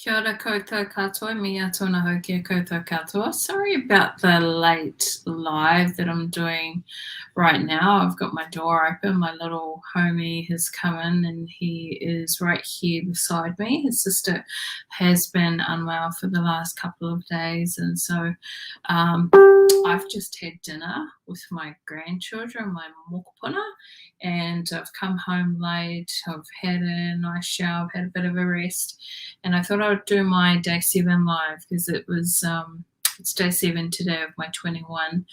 Kia ora koutou katoa, mia tōna hokia koutou katoa. Sorry about the late live that I'm doing right now. I've got my door open. My little homie has come in and he is right here beside me. His sister has been unwell for the last couple of days, and so I've just had dinner with my grandchildren, my mokopuna, and I've come home late. I've had a nice shower, I've had a bit of a rest, and I thought I would do my day 7 live because it's day 7 today of my 21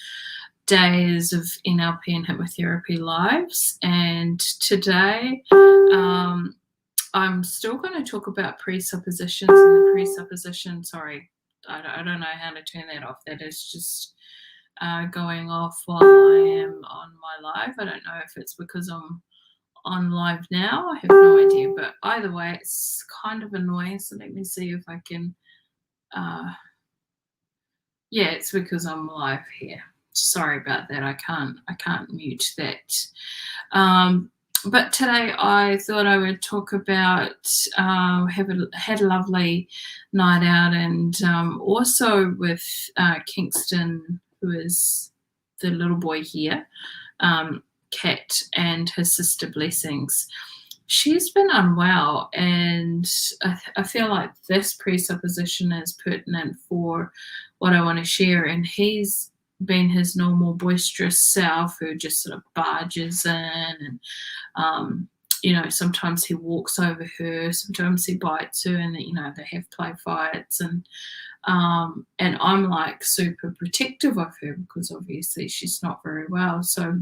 days of NLP and hypnotherapy lives. And today I'm still going to talk about presuppositions and the presupposition. Sorry, I don't know how to turn that off. That is just going off while I am on my live. I don't know if it's because I'm on live now. I have no idea, but either way, it's kind of annoying. So let me see if I can. Yeah, it's because I'm live here. Sorry about that. I can't mute that. But today I thought I would talk about had a lovely night out, and also with Kingston, who is the little boy here, Kat, and his sister Blessings. She's been unwell, and I feel like this presupposition is pertinent for what I want to share. And he's been his normal boisterous self who just sort of barges in, and sometimes he walks over her, sometimes he bites her, and they have play fights, and I'm like super protective of her because obviously she's not very well. So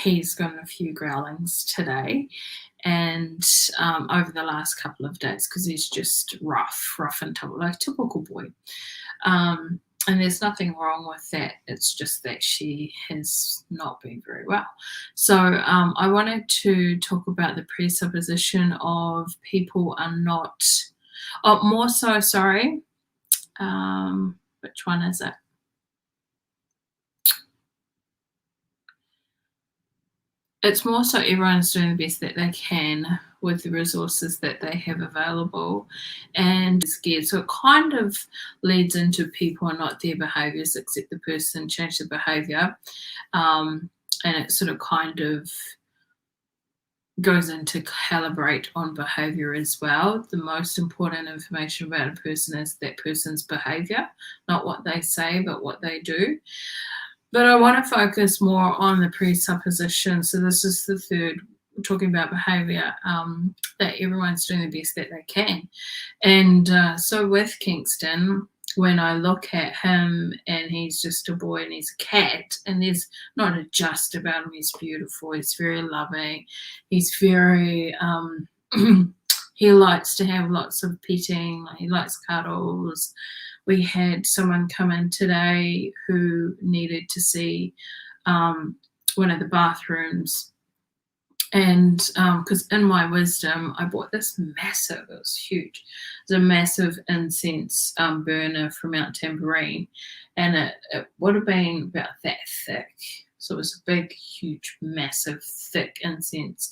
he's gotten a few growlings today and over the last couple of days because he's just rough and tough, like typical boy. And there's nothing wrong with that. It's just that she has not been very well. So I wanted to talk about the presupposition of people are not, more so, sorry. Which one is it? It's more so everyone's doing the best that they can with the resources that they have available and scared. So it kind of leads into people are not their behaviours, except the person changed their behaviour. And it sort of kind of goes into calibrate on behaviour as well. The most important information about a person is that person's behaviour, not what they say, but what they do. But I want to focus more on the presupposition. So this is the third, talking about behaviour, that everyone's doing the best that they can. And so with Kingston, when I look at him and he's just a boy and he's a cat, and there's not a just about him, he's beautiful, he's very loving, he's very, he likes to have lots of petting, he likes cuddles. We had someone come in today who needed to see one of the bathrooms. And because in my wisdom, I bought this massive, it was huge, it was a massive incense burner from Mount Tambourine. And it would have been about that thick. So it was a big, huge, massive, thick incense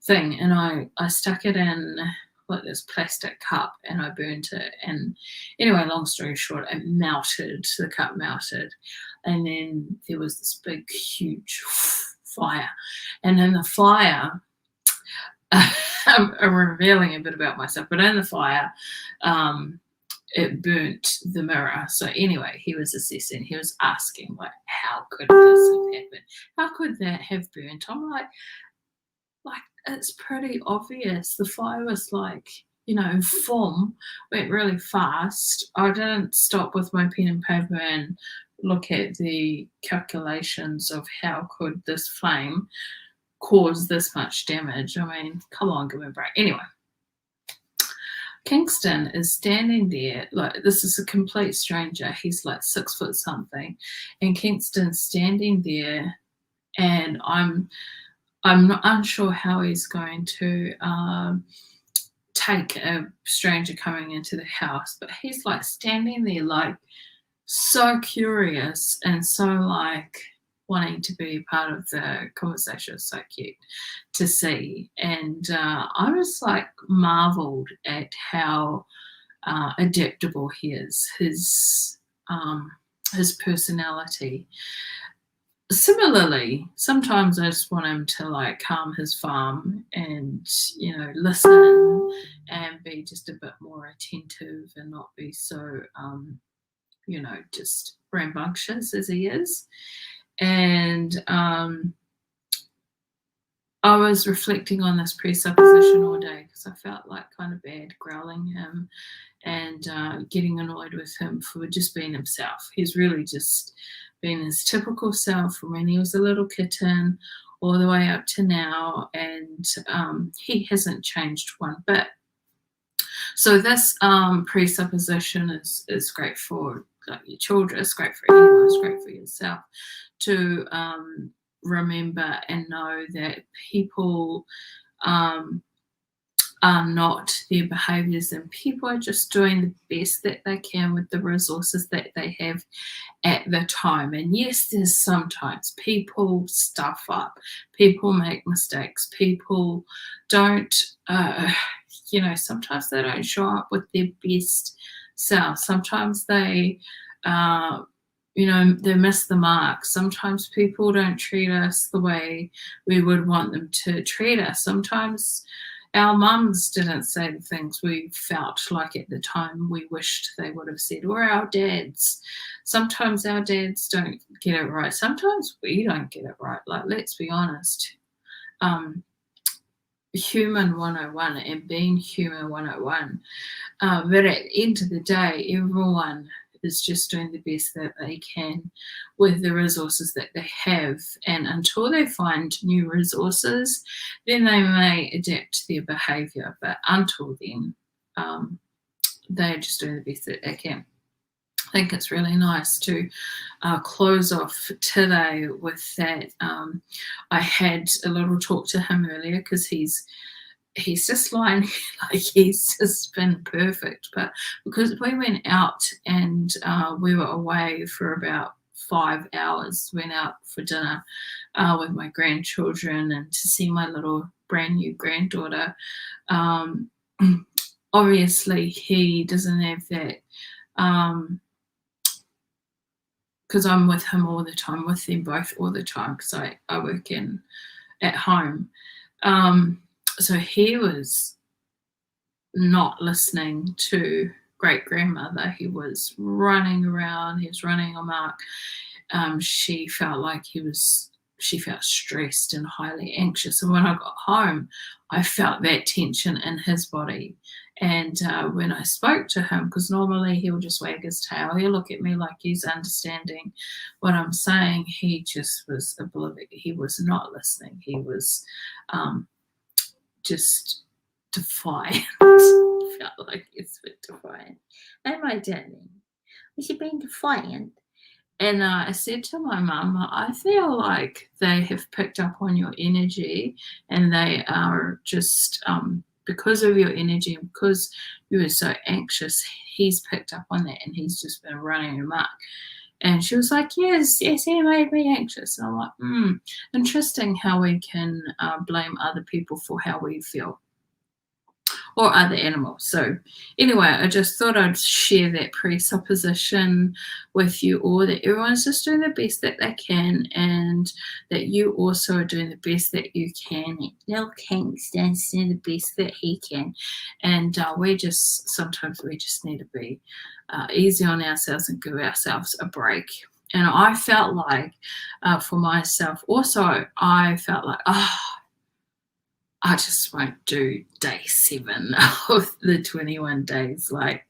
thing. And I stuck it in like this plastic cup and I burnt it, and anyway, long story short, it melted, the cup melted, and then there was this big huge fire, and in the fire I'm revealing a bit about myself, but in the fire it burnt the mirror. So anyway, he was assessing, he was asking like, how could this have happened, how could that have burnt? I'm like it's pretty obvious. The fire was like, foam, went really fast. I didn't stop with my pen and paper and look at the calculations of how could this flame cause this much damage. I mean, come on, give me a break. Anyway, Kingston is standing there, like this is a complete stranger. He's like 6 foot something, and Kingston's standing there, and I'm not unsure how he's going to take a stranger coming into the house, but he's like standing there like so curious and so like, wanting to be part of the conversation. Was so cute to see. And I was like marveled at how adaptable he is, his personality. Similarly, sometimes I just want him to like calm his farm and, listen and be just a bit more attentive and not be so, just rambunctious as he is. And I was reflecting on this presupposition all day because I felt like kind of bad growling him and getting annoyed with him for just being himself. He's really just been his typical self from when he was a little kitten all the way up to now, and he hasn't changed one bit. So this presupposition is great for your children, it's great for anyone, it's great for yourself to remember and know that people are not their behaviours, and people are just doing the best that they can with the resources that they have at the time. And yes, there's sometimes people stuff up, people make mistakes, people don't, sometimes they don't show up with their best self. Sometimes they, they miss the mark. Sometimes people don't treat us the way we would want them to treat us. Sometimes our mums didn't say the things we felt like at the time we wished they would have said, or our dads. Sometimes our dads don't get it right. Sometimes we don't get it right. Like, let's be honest. Human 101 and being human 101. But at the end of the day, everyone is just doing the best that they can with the resources that they have. And until they find new resources, then they may adapt their behaviour. But until then, they're just doing the best that they can. I think it's really nice to close off today with that. I had a little talk to him earlier because he's just lying like he's just been perfect. But because we went out and we were away for about 5 hours, went out for dinner with my grandchildren and to see my little brand new granddaughter. Obviously, he doesn't have that because I'm with him all the time, with them both all the time because I work at home. So he was not listening to great grandmother. He was running around. He was running amok. She felt stressed and highly anxious. And when I got home, I felt that tension in his body. And when I spoke to him, because normally he'll just wag his tail, he'll look at me like he's understanding what I'm saying. He just was oblivious. He was not listening. He was just defiant. Felt like it's a bit defiant. And my darling, was he being defiant? And I said to my mum, I feel like they have picked up on your energy, and they are just because of your energy and because you were so anxious, he's picked up on that and he's just been running amok. And she was like, yes, he made me anxious. And I'm like, interesting how we can blame other people for how we feel, or other animals. So anyway, I just thought I'd share that presupposition with you all, that everyone's just doing the best that they can, and that you also are doing the best that you can. Little Kingston's doing the best that he can. And sometimes we just need to be easy on ourselves and give ourselves a break. And I felt like for myself also, I felt like, I just won't do day 7 of the 21 days. Like,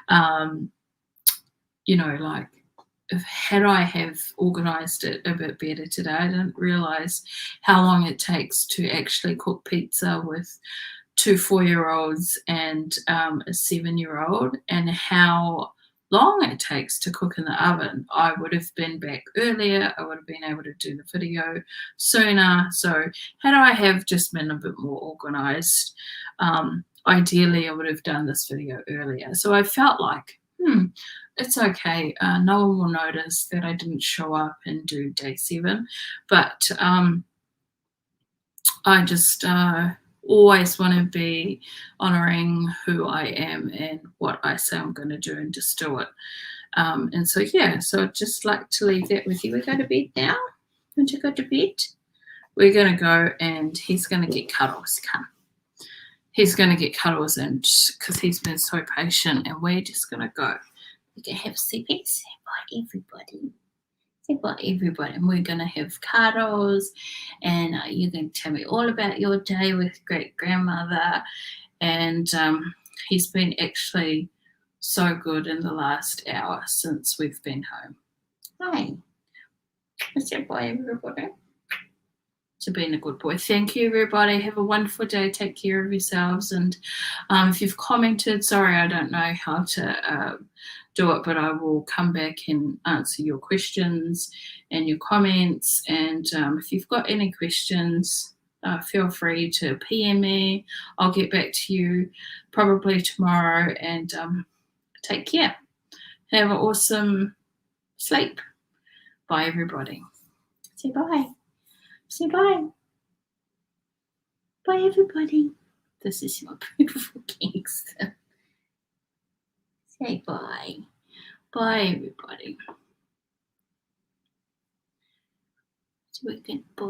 had I have organised it a bit better today, I didn't realise how long it takes to actually cook pizza with 2 4-year-olds and a 7-year-old, and how long it takes to cook in the oven. I would have been back earlier. I would have been able to do the video sooner. So had I have just been a bit more organised, ideally I would have done this video earlier. So I felt like, It's okay. No one will notice that I didn't show up and do day 7, but I just always want to be honoring who I am and what I say I'm going to do and just do it. And so, yeah, so I'd just like to leave that with you. We go to bed now. Want to go to bed? We're going to go and he's going to get cuddles. Come. He's going to get cuddles and because he's been so patient and we're just going to go. We can have CPs. Say bye, everybody. Say bye, everybody. And we're going to have cuddles and you're going to tell me all about your day with great grandmother. And he's been actually so good in the last hour since we've been home. Hi. Say bye, everybody. To being a good boy. Thank you, everybody. Have a wonderful day. Take care of yourselves. And if you've commented, sorry, I don't know how to do it, but I will come back and answer your questions and your comments. And if you've got any questions, feel free to PM me. I'll get back to you probably tomorrow. And take care. Have an awesome sleep. Bye, everybody. Say bye. Say bye. Bye, everybody. This is my beautiful Kingston. Say bye. Bye, everybody. So we can